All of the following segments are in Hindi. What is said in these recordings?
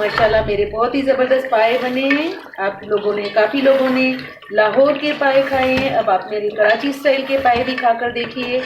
माशाल्लाह मेरे बहुत ही ज़बरदस्त पाए बने हैं। आप लोगों ने काफ़ी लोगों ने लाहौर के पाए खाए हैं, अब आप मेरे कराची स्टाइल के पाए भी खाकर देखिए।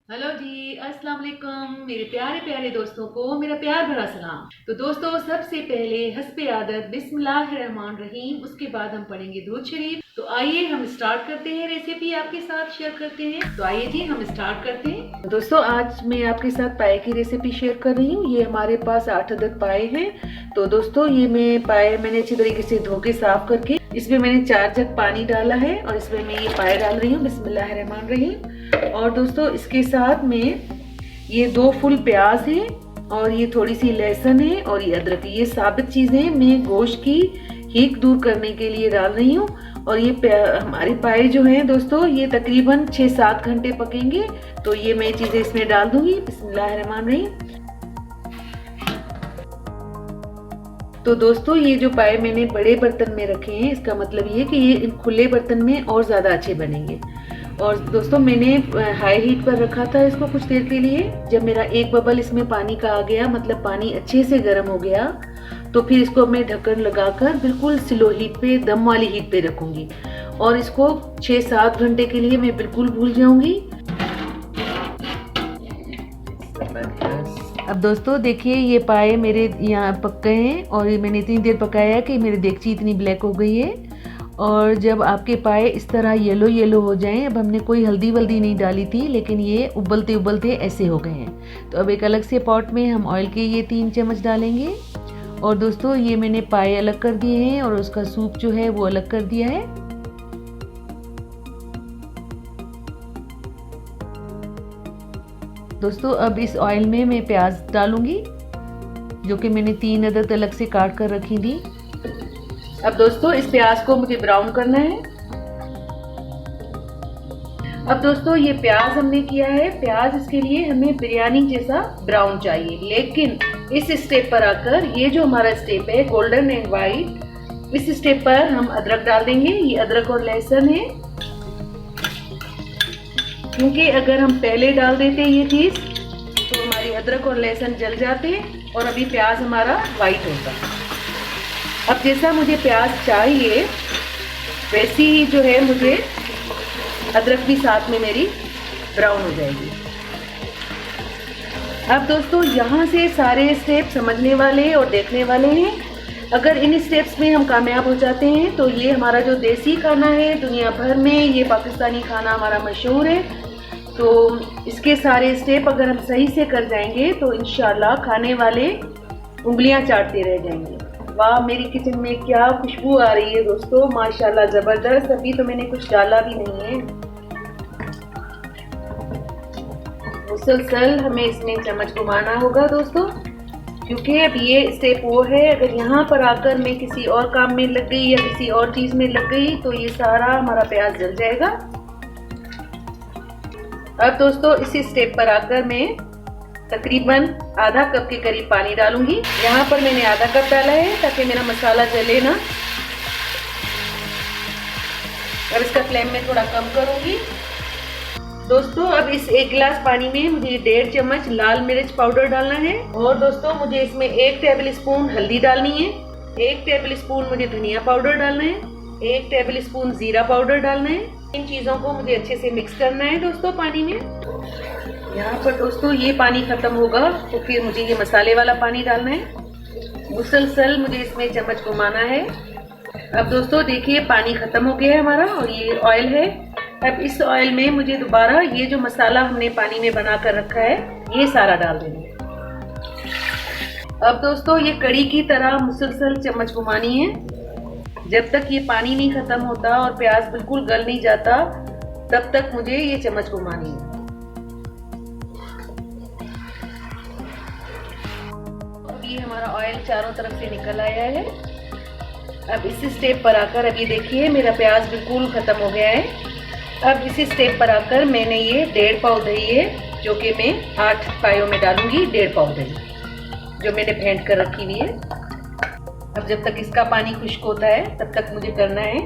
हेलो जी, अस्सलाम वालेकुम मेरे प्यारे प्यारे दोस्तों को मेरा प्यार भरा सलाम। तो दोस्तों सबसे पहले हस्बे आदत बिस्मिल्लाहिर्रहमानिर्रहीम, उसके बाद हम पढ़ेंगे दुरूद शरीफ। तो आइए हम स्टार्ट करते हैं, रेसिपी आपके साथ शेयर करते हैं। तो आइए जी हम स्टार्ट करते हैं। दोस्तों आज मैं आपके साथ पाए की रेसिपी शेयर कर रही हूँ। ये हमारे पास 8 अदद पाए हैं। तो दोस्तों ये मैंने अच्छी तरीके से धो के साफ करके इसमें मैंने 4 जग पानी डाला है और इसमें मैं ये पाए डाल रही हूँ बिस्मिल्लाहिर्रहमानिर्रहीम। और दोस्तों इसके साथ में ये 2 फुल प्याज है और ये थोड़ी सी लहसुन है और ये अदरक। ये साबित चीजें मैं गोश्त की हीक दूर करने के लिए डाल रही हूँ। और ये हमारे पाए जो हैं दोस्तों ये तकरीबन 6-7 घंटे पकेंगे। तो ये मैं चीजें इसमें डाल दूंगी बिस्मिल्लाहिर्रहमानिर्रहीम। तो दोस्तों ये जो पाए मैंने बड़े बर्तन में रखे हैं, इसका मतलब ये कि ये खुले बर्तन में और ज्यादा अच्छे बनेंगे। और दोस्तों मैंने हाई हीट पर रखा था इसको कुछ देर के लिए। जब मेरा एक बबल इसमें पानी का आ गया, मतलब पानी अच्छे से गर्म हो गया, तो फिर इसको मैं ढक्कन लगाकर बिल्कुल स्लो हीट पे, दम वाली हीट पे रखूंगी और इसको 6-7 घंटे के लिए मैं बिल्कुल भूल जाऊंगी। अब दोस्तों देखिए ये पाए मेरे यहाँ पक गए हैं और ये मैंने इतनी देर पकाया कि मेरी देगची इतनी ब्लैक हो गई है। और जब आपके पाए इस तरह येलो येलो हो जाएं, अब हमने कोई हल्दी वल्दी नहीं डाली थी, लेकिन ये उबलते उबलते ऐसे हो गए हैं। तो अब एक अलग से पॉट में हम ऑयल के ये 3 चम्मच डालेंगे। और दोस्तों ये मैंने पाए अलग कर दिए हैं और उसका सूप जो है वो अलग कर दिया है। दोस्तों अब इस ऑयल में मैं प्याज डालूंगी जो कि मैंने 3 अदद अलग से काट कर रखी थी। अब दोस्तों इस प्याज को मुझे ब्राउन करना है। अब दोस्तों ये प्याज हमने किया है, प्याज इसके लिए हमें बिरयानी जैसा ब्राउन चाहिए। लेकिन इस स्टेप पर आकर ये जो हमारा स्टेप है गोल्डन एंड वाइट, इस स्टेप पर हम अदरक डाल देंगे। ये अदरक और लहसुन है, क्योंकि अगर हम पहले डाल देते ये चीज तो हमारी अदरक और लहसुन जल जाते और अभी प्याज हमारा वाइट होता। अब जैसा मुझे प्याज चाहिए वैसी ही जो है मुझे अदरक भी साथ में मेरी ब्राउन हो जाएगी। अब दोस्तों यहाँ से सारे स्टेप समझने वाले और देखने वाले हैं। अगर इन स्टेप्स में हम कामयाब हो जाते हैं तो ये हमारा जो देसी खाना है दुनिया भर में, ये पाकिस्तानी खाना हमारा मशहूर है। तो इसके सारे स्टेप अगर हम सही से कर जाएंगे तो इंशाल्लाह खाने वाले उंगलियां चाटते रह जाएंगे। वाह मेरी किचन में क्या खुशबू आ रही है दोस्तों, माशाल्लाह जबरदस्त। अभी तो मैंने कुछ डाला भी नहीं है। मुसलसल हमें इसमें चम्मच घुमाना होगा दोस्तों, क्योंकि अब ये स्टेप वो है, अगर यहाँ पर आकर मैं किसी और काम में लग गई या किसी और चीज में लग गई तो ये सारा हमारा प्याज जल जाएगा। अब दोस्तों इसी स्टेप पर आकर मैं तकरीबन आधा कप के करीब पानी डालूंगी। यहाँ पर मैंने आधा कप डाला है ताकि मेरा मसाला जले ना। और इसका फ्लेम में थोड़ा कम करूंगी। दोस्तों अब इस 1 गिलास पानी में मुझे 1.5 चम्मच लाल मिर्च पाउडर डालना है। और दोस्तों मुझे इसमें 1 टेबल स्पून हल्दी डालनी है, 1 टेबल स्पून मुझे धनिया पाउडर डालना है, 1 टेबल स्पून जीरा पाउडर डालना है। इन चीजों को मुझे अच्छे से मिक्स करना है दोस्तों पानी में। यहाँ पर दोस्तों ये पानी खत्म होगा तो फिर मुझे ये मसाले वाला पानी डालना है। मुसलसल मुझे इसमें चम्मच घुमाना है। अब दोस्तों देखिए पानी खत्म हो गया है हमारा और ये ऑयल है। अब इस ऑयल में मुझे दोबारा ये जो मसाला हमने पानी में बना कर रखा है ये सारा डाल देना है। अब दोस्तों ये कड़ी की तरह मुसलसल चम्मच घुमानी है जब तक ये पानी नहीं खत्म होता और प्याज बिल्कुल गल नहीं जाता, तब तक मुझे ये चम्मच घुमानी है। अब ये हमारा ऑयल चारों तरफ से निकल आया है। अब इस स्टेप पर आकर अब ये देखिए मेरा प्याज बिल्कुल ख़त्म हो गया है। अब इस स्टेप पर आकर मैंने ये 1.5 पाव दही है जो कि मैं 8 पायों में डालूंगी। 1.5 पाव दही जो मैंने फेंट कर रखी हुई है। अब जब तक इसका पानी खुश्क होता है तब तक मुझे करना है।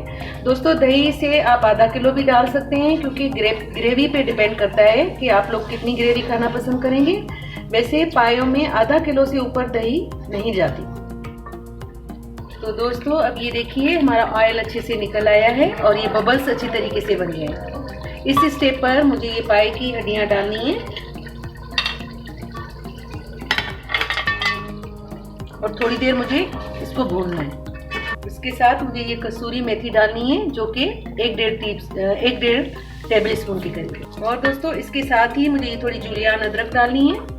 दोस्तों दही से आप आधा किलो भी डाल सकते हैं क्योंकि ग्रेवी पे डिपेंड करता है कि आप लोग कितनी ग्रेवी खाना पसंद करेंगे। वैसे पायों में आधा किलो से ऊपर दही नहीं जाती। तो दोस्तों अब ये देखिए हमारा ऑयल अच्छे से निकल आया है और ये बबल्स अच्छी तरीके से बन गए हैं। इस स्टेप पर मुझे ये पाए की हड्डियां डालनी है और थोड़ी देर मुझे इसको भूनना है। इसके साथ मुझे ये कसूरी मेथी डालनी है जो कि 1.5 टेबल स्पून की करीब। और दोस्तों इसके साथ ही मुझे ये थोड़ी जुलियान अदरक डालनी है।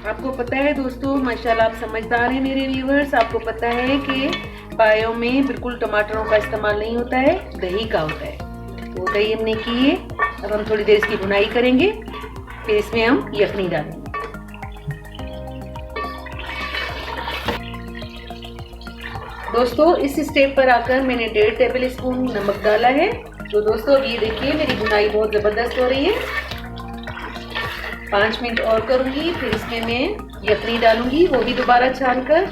आपको पता है दोस्तों, माशाल्लाह आप समझदार हैं मेरे व्यूअर्स, आपको पता है कि पायों में बिल्कुल टमाटरों का इस्तेमाल नहीं होता है, दही का होता है। तो दही हमने की है। अब हम थोड़ी देर इसकी भुनाई करेंगे, फिर इसमें हम यखनी डालेंगे। दोस्तों इस स्टेप पर आकर मैंने 1.5 टेबल स्पून नमक डाला है। तो दोस्तों अब ये देखिए मेरी भुनाई बहुत ज़बरदस्त हो रही है। 5 मिनट और करूंगी, फिर इसमें मैं यखनी डालूंगी, वो भी दोबारा छान कर।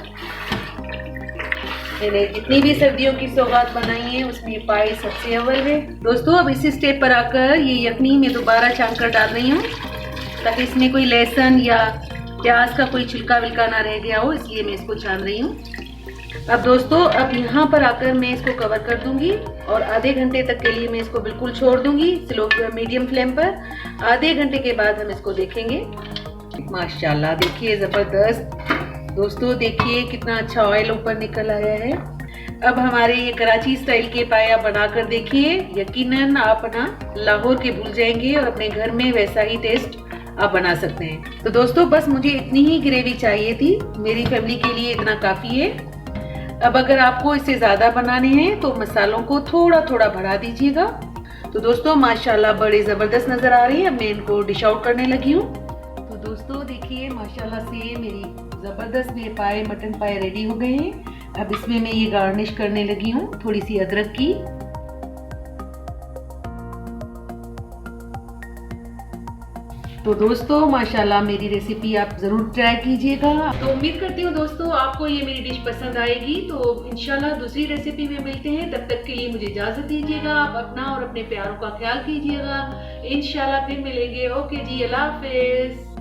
मैंने जितनी भी सर्दियों की सौगात बनाई है उसमें पाए सबसे अव्वल है। दोस्तों अब इसी स्टेप पर आकर ये यखनी मैं दोबारा छान कर डाल रही हूँ ताकि इसमें कोई लहसुन या प्याज का कोई छिलका विलका ना रह गया हो, इसलिए मैं इसको छान रही हूँ। अब दोस्तों अब यहाँ पर आकर मैं इसको कवर कर दूंगी और आधे घंटे तक के लिए मैं इसको बिल्कुल छोड़ दूंगी स्लो मीडियम फ्लेम पर। आधे घंटे के बाद हम इसको देखेंगे। माशाल्लाह देखिए ज़बरदस्त। दोस्तों देखिए कितना अच्छा ऑयल ऊपर निकल आया है। अब हमारे ये कराची स्टाइल के पाए आप बनाकर देखिए, यकीनन आप ना लाहौर के भूल जाएंगे और अपने घर में वैसा ही टेस्ट आप बना सकते हैं। तो दोस्तों बस मुझे इतनी ही ग्रेवी चाहिए थी, मेरी फैमिली के लिए इतना काफ़ी है। अब अगर आपको इससे ज़्यादा बनाने हैं तो मसालों को थोड़ा थोड़ा बढ़ा दीजिएगा। तो दोस्तों माशाल्लाह बड़े ज़बरदस्त नज़र आ रही है। अब मैं इनको डिश आउट करने लगी हूँ। तो दोस्तों देखिए माशाल्लाह से मेरी ज़बरदस्त ये पाए मटन पाए रेडी हो गए हैं। अब इसमें मैं ये गार्निश करने लगी हूँ थोड़ी सी अदरक की। तो दोस्तों माशाल्लाह मेरी रेसिपी आप ज़रूर ट्राई कीजिएगा। तो उम्मीद करती हूँ दोस्तों आपको ये मेरी डिश पसंद आएगी। तो इंशाल्लाह दूसरी रेसिपी में मिलते हैं, तब तक के लिए मुझे इजाज़त दीजिएगा। आप अपना और अपने प्यारों का ख्याल कीजिएगा। इंशाल्लाह फिर मिलेंगे। ओके जी, अल्लाह हाफिज़।